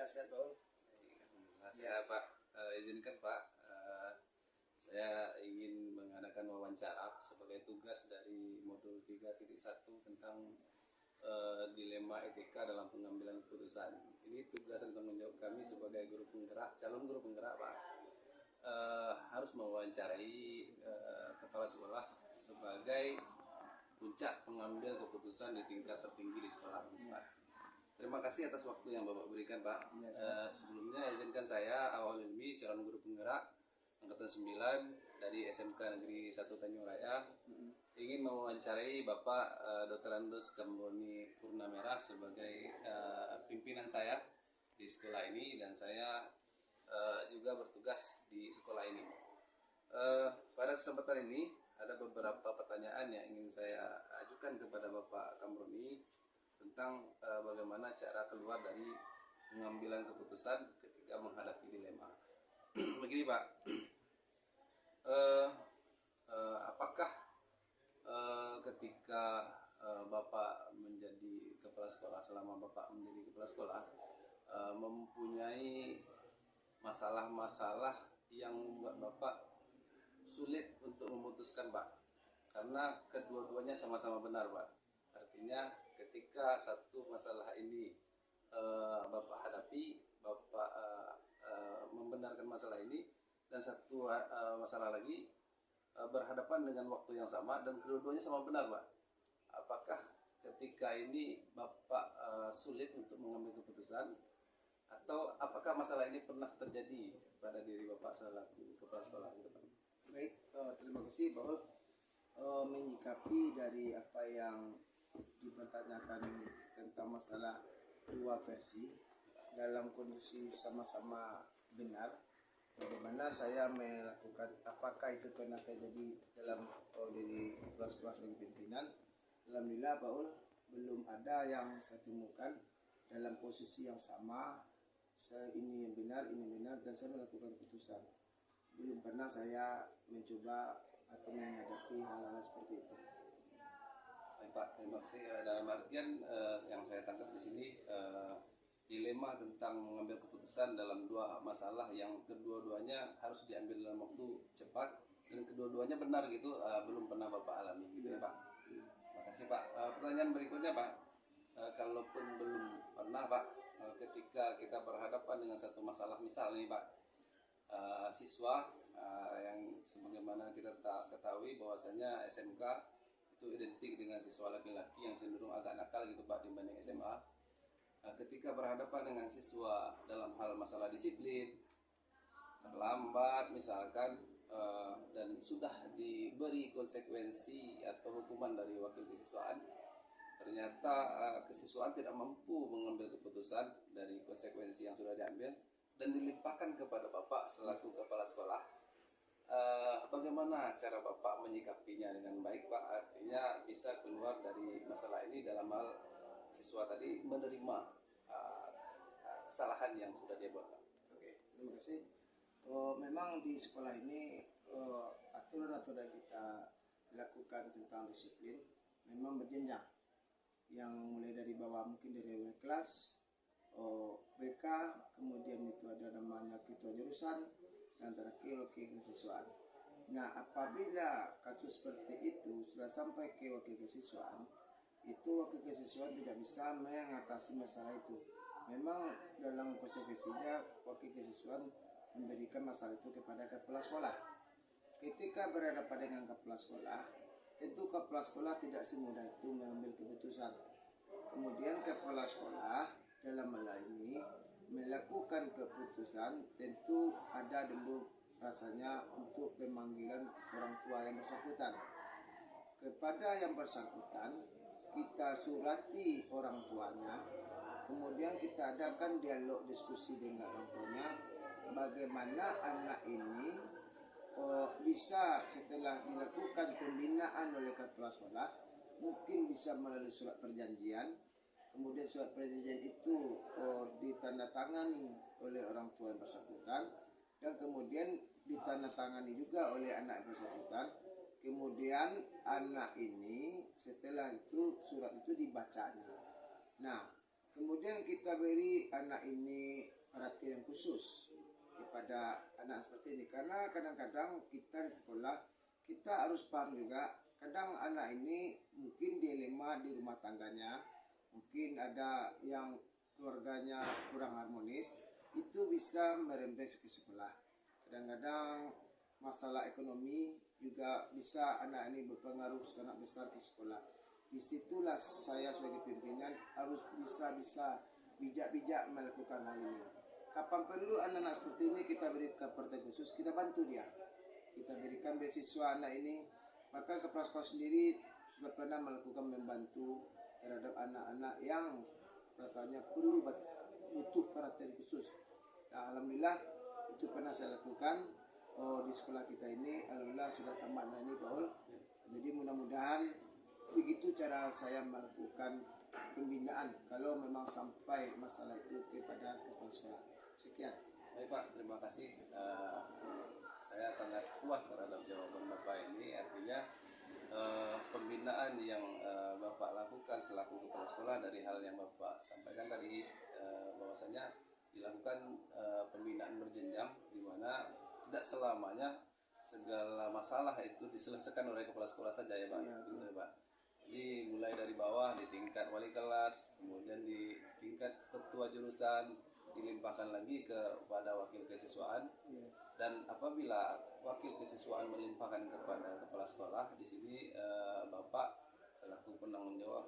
Alhamdulillah sehat Pak Ul. Alhamdulillah sehat Pak. Izinkan Pak, saya ingin mengadakan wawancara sebagai tugas dari modul 3.1 tentang dilema etika dalam pengambilan keputusan. Ini tugas dan tanggung jawab kami sebagai guru penggerak, calon guru penggerak Pak. Harus mewawancarai kepala sekolah sebagai puncak pengambil keputusan di tingkat tertinggi di sekolah Pak. Terima kasih atas waktu yang Bapak berikan Pak. Sebelumnya izinkan saya Awal Ilmi, calon guru penggerak Angkatan 9 dari SMK Negeri 1 Tanjung Raya, ingin mewawancarai Bapak Dr. Andos Kamroni Purnamera sebagai pimpinan saya di sekolah ini, dan saya juga bertugas di sekolah ini. Pada kesempatan ini ada beberapa pertanyaan yang ingin saya ajukan kepada Bapak Kamroni tentang bagaimana cara keluar dari pengambilan keputusan ketika menghadapi dilema. Begini Pak, apakah ketika Bapak menjadi kepala sekolah, selama Bapak menjadi kepala sekolah, mempunyai masalah-masalah yang membuat Bapak sulit untuk memutuskan Pak? Karena kedua-duanya sama-sama benar Pak. Artinya ketika satu masalah ini Bapak hadapi, Bapak membenarkan masalah ini, dan satu masalah lagi berhadapan dengan waktu yang sama dan kedua-duanya sama benar Pak. Apakah ketika ini Bapak sulit untuk mengambil keputusan, atau apakah masalah ini pernah terjadi pada diri Bapak selaku kepala sekolah gitu Pak? Baik, terima kasih Pak Ul. Menyikapi dari apa yang dipertanyakan tentang masalah dua versi dalam kondisi sama-sama benar, bagaimana saya melakukan, apakah itu pernah terjadi dalam diri kepala sekolah sebagai pimpinan? Alhamdulillah Pak Ul, belum ada yang saya temukan dalam posisi yang sama, ini yang benar, ini benar, dan saya melakukan keputusan. Belum pernah saya mencoba atau menghadapi hal-hal seperti itu. Baik Pak, terima kasih. Dalam artian yang saya tangkap di sini, dilema tentang mengambil keputusan dalam dua masalah yang kedua-duanya harus diambil dalam waktu cepat dan kedua-duanya benar gitu, belum pernah Bapak alami gitu ya Pak. Terima kasih Pak. Pertanyaan berikutnya Pak, kalaupun belum pernah Pak, ketika kita berhadapan dengan satu masalah, misal nih Pak, siswa yang sebagaimana kita ketahui bahwasanya SMK itu identik dengan siswa laki-laki yang cenderung agak nakal gitu Pak dibanding SMA. Ketika berhadapan dengan siswa dalam hal masalah disiplin, terlambat misalkan, dan sudah diberi konsekuensi atau hukuman dari wakil kesiswaan, ternyata kesiswaan tidak mampu mengambil keputusan dari konsekuensi yang sudah diambil dan dilimpahkan kepada Bapak selaku kepala sekolah. Bagaimana cara Bapak menyikapinya dengan baik Pak? Artinya bisa keluar dari masalah ini dalam hal siswa tadi menerima kesalahan yang sudah dia buat. Oke, terima kasih. Memang di sekolah ini aturan-aturan kita lakukan tentang disiplin memang berjenjang, yang mulai dari bawah, mungkin dari kelas, BK, kemudian itu ada namanya ketua jurusan, dan terakhir wakil kesiswaan. Nah, apabila kasus seperti itu sudah sampai ke wakil kesiswaan, itu wakil kesiswaan tidak bisa mengatasi masalah itu. Memang dalam konsekuensinya wakil kesiswaan memberikan masalah itu kepada kepala sekolah. Ketika berhadapan dengan kepala sekolah, tentu kepala sekolah tidak semudah itu mengambil keputusan. Kemudian kepala sekolah dalam hal ini melakukan keputusan, tentu ada dulu rasanya untuk pemanggilan orang tua yang bersangkutan. Kepada yang bersangkutan kita surati orang tuanya, kemudian kita adakan dialog diskusi dengan orang tuanya, bagaimana anak ini bisa setelah dilakukan pembinaan oleh kepala sekolah, mungkin bisa melalui surat perjanjian. Kemudian surat perjanjian itu ditandatangani oleh orang tua yang bersangkutan, dan kemudian ditandatangani juga oleh anak yang bersangkutan. Kemudian anak ini setelah itu surat itu dibacanya. Nah, Kemudian kita beri anak ini perhatian khusus kepada anak seperti ini, karena kadang-kadang kita di sekolah kita harus paham juga, kadang anak ini mungkin dilema di rumah tangganya, mungkin ada yang keluarganya kurang harmonis, itu bisa merembes ke sekolah. Kadang-kadang masalah ekonomi juga bisa anak ini berpengaruh sangat besar ke sekolah. Disitulah saya sebagai pimpinan harus bisa bijak-bijak melakukan hal ini. Kapan perlu anak-anak seperti ini kita berikan perhatian khusus, kita bantu dia. Kita berikan beasiswa anak ini. Maka kepala sekolah sendiri sudah pernah melakukan membantu terhadap anak-anak yang rasanya perlu butuh perhatian khusus. Nah, alhamdulillah itu pernah saya lakukan di sekolah kita ini. Alhamdulillah sudah tamat ini Paul. Jadi mudah-mudahan begitu cara saya melakukan pembinaan kalau memang sampai masalah itu kepada kepala sekolah. Sekian. Baik Pak, terima kasih. Saya sangat puas terhadap jawaban Bapak ini. Artinya pembinaan yang Bapak lakukan selaku kepala sekolah dari hal yang Bapak sampaikan tadi, bahwasanya dilakukan pembinaan berjenjang, di mana tidak selamanya segala masalah itu diselesaikan oleh kepala sekolah saja ya Pak. Ya, Betul ya Pak. Jadi mulai dari bawah di tingkat wali kelas, kemudian di tingkat ketua jurusan, dilimpahkan lagi kepada wakil kesiswaan. ya. Dan apabila wakil kesiswaan melimpahkan kepada kepala sekolah, di sini Bapak selaku penanggung jawab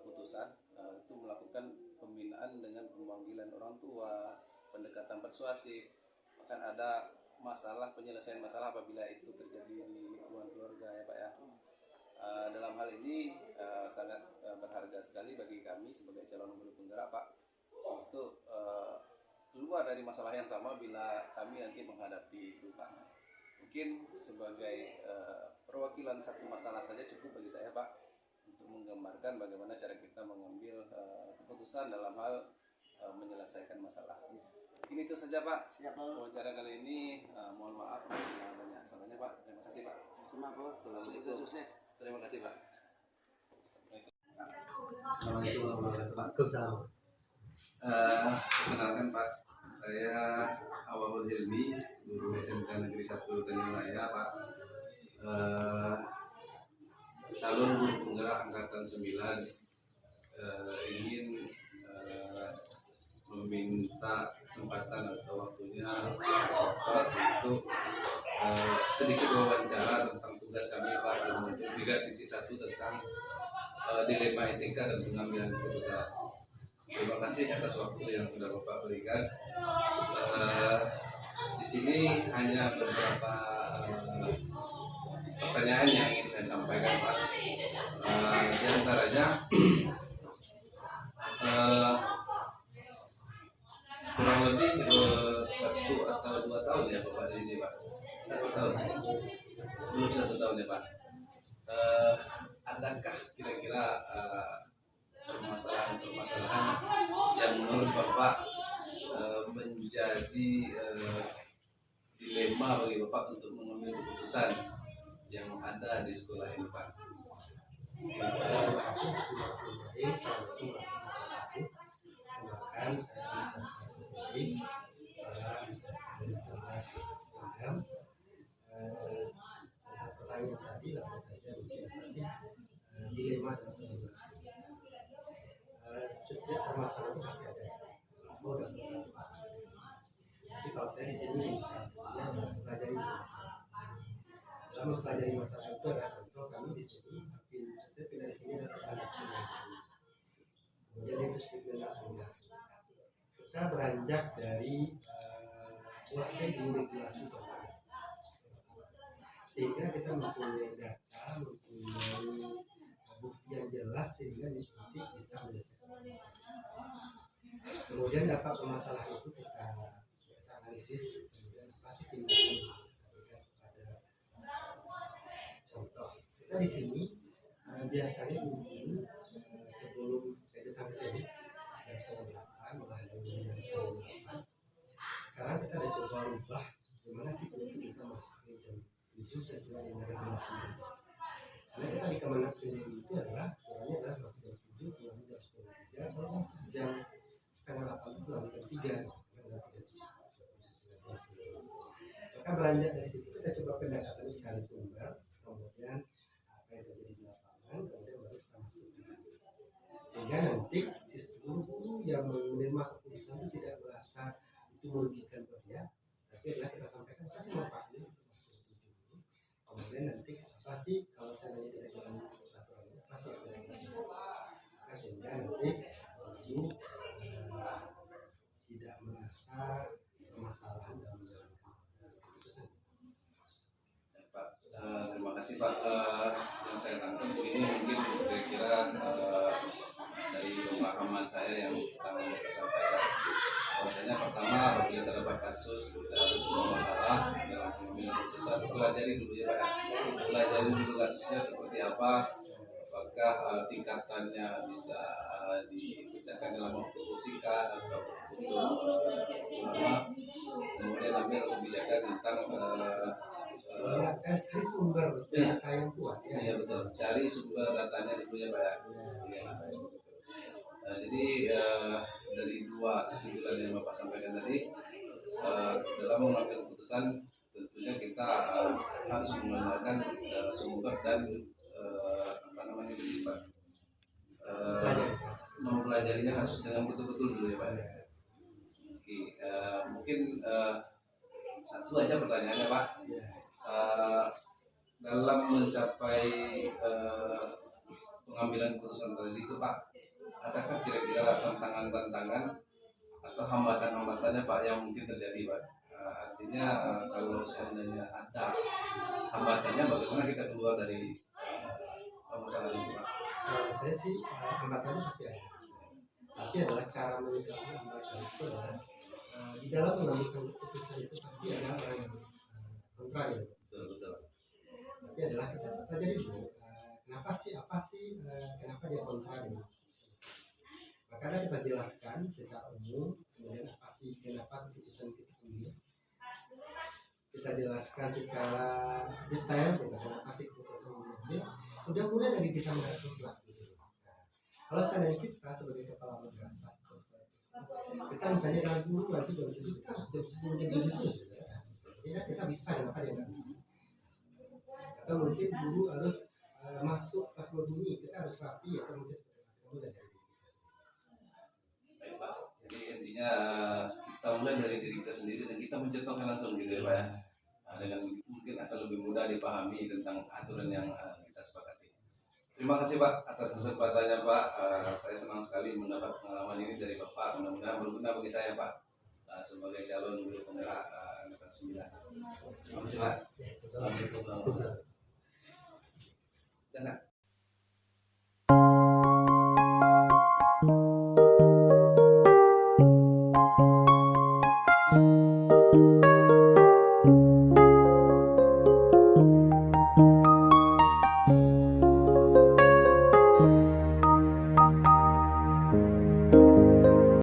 putusan itu melakukan pembinaan dengan pemanggilan orang tua, pendekatan persuasif, bahkan ada masalah penyelesaian masalah apabila itu terjadi di lingkungan keluarga ya Pak ya. Dalam hal ini sangat berharga sekali bagi kami sebagai calon guru penggerak Pak, untuk keluar dari masalah yang sama bila kami nanti menghadapi itu Pak. Mungkin sebagai perwakilan satu masalah saja cukup bagi saya Pak, untuk menggambarkan bagaimana cara kita mengambil keputusan dalam hal menyelesaikan masalah. Mungkin itu saja Pak. Siap Pak. Wawancara kali ini mohon maaf apabila banyak salahnya Pak. Terima kasih Pak. Sama Pak. Assalamualaikum. Sukses. Terima kasih Pak. Assalamualaikum warahmatullahi wabarakatuh. Perkenalkan Pak, saya Awahul Hilmi, guru SMK Negeri 1 Tanjung Raya Pak. Calon guru penggerak angkatan 9, ingin meminta kesempatan atau waktunya Pak untuk sedikit wawancara tentang tugas kami Pak di modul 3.1 tentang dilema etika dan pengambilan keputusan. Terima kasih atas waktu yang sudah Bapak berikan. Di sini hanya beberapa pertanyaan yang ingin saya sampaikan Pak. Di antaranya kurang lebih 1 atau 2 tahun ya Bapak di sini Pak. 1 tahun, belum 1 tahun ya Pak. Adakah kira-kira permasalahan yang menurut Bapak menjadi dilema bagi Bapak untuk mengambil keputusan yang ada di sekolah ini Pak? Terima kasih. Bismillahirrahmanirrahim. Assalamualaikum warahmatullahi wabarakatuh. Saya Lintas Saudari Program. Tentang pertanyaan tadi langsung saja mungkin apa sih dilema dalam pengambilan keputusan. Setiap permasalahan itu pasti ada. Mau dan itu pasti ada. Tapi kalau saya di sini ya mempelajari masalah. Dalam mempelajari masalah itu adalah contoh kami di sini. Saya pindah di sini adalah tanggal 10. Kemudian itu sedikit kita beranjak dari kuasa guru regulasi pertama, sehingga kita mempunyai data, mempunyai bukti yang jelas sehingga nanti bisa menyelesaikan masalah. Kemudian dapat permasalahan itu kita analisis, kemudian pasti tindakan kepada contoh. Kita di sini biasanya dulu sebelum saya datang ke sini jam 8 menghadapi jam 8. Sekarang kita ada coba rubah gimana sih kalau kita bisa masuk ke jam 7 sesuai dengan regulasi. Karena kita di Kemenak sendiri itu adalah aturannya adalah masuk jam 7, kemudian jam 10 baru masuk jam beranjak dari situ kita coba pendekatan cari sumber, kemudian apa yang terjadi di lapangan, kemudian baru kita masuk ke sana. Sehingga nanti guru-guru yang menerima keputusan itu tidak merasa itu merugikan dia, tapi adalah kita sampaikan apa sih manfaatnya untuk masuk ke ini. Kemudian nanti apa sih kalau seandainya tidak jalan aturan ini, apa sih yang kita lakukan, sehingga nanti guru tidak merasa permasalahan dalam menjalankan keputusan. Ya, Pak, terima kasih Pak. Yang saya tangkap ini mungkin kira-kira dari pemahaman saya yang pertama saya sampaikan. Bahwasanya pertama, apabila terdapat kasus sebuah masalah dalam pengambilan keputusan, pelajari dulu ya Pak. Pelajari dulu kasusnya seperti apa, apakah tingkatannya bisa dipecahkan dalam waktu singkat atau lama, kemudian ambil kebijakan tentang saya cari sumber data yang kuat ya. Iya betul, cari sumber datanya dulu ya Pak. Ya. Nah, jadi dari dua kesimpulan yang Bapak sampaikan tadi, dalam mengambil keputusan tentunya kita harus menggunakan sumber dan apa namanya itu Pak, mempelajarinya kasus dengan betul-betul dulu ya Pak. Oke, mungkin satu aja pertanyaannya Pak. Dalam mencapai pengambilan keputusan tadi itu Pak, adakah kira-kira tantangan-tantangan atau hambatan-hambatannya Pak yang mungkin terjadi Pak? Artinya kalau seandainya ada hambatannya, bagaimana kita keluar dari permasalahan itu Pak? Kalau saya sih hambatannya pasti ada, tapi adalah cara menyikapi hambatan itu adalah di dalam mengambil keputusan itu pasti ada orang yang kontra ya. Betul. Tapi adalah kita pelajari dulu kenapa kenapa dia kontra dengan keputusan. Makanya kita jelaskan secara umum, kemudian apa sih kenapa keputusan kita ini. Kita jelaskan secara detail kenapa sih keputusan ini. Udah mulai dari kita menghadapi pelaku. Kalau seandainya kita sebagai kepala madrasah, kita misalnya ragu wajib jam 7, kita harus jam 10 jam 7 terus. Tidak, kita bisa, kenapa dia nggak bisa? Atau mungkin guru harus masuk pas berbunyi, kita harus rapi, atau mungkin seperti itu. Mulai dari diri kita sendiri. Baik Pak, jadi intinya kita mulai dari diri kita sendiri dan kita mencontohkan langsung gitu ya Pak ya. Nah, dengan begitu mungkin akan lebih mudah dipahami tentang aturan yang kita sepakati. Terima kasih Pak atas kesempatannya Pak. Saya senang sekali mendapat pengalaman ini dari Bapak. Mudah-mudahan berguna bagi saya Pak sebagai calon guru penggerak angkatan 9. Terima kasih Pak. Assalamualaikum warahmatullahi wabarakatuh.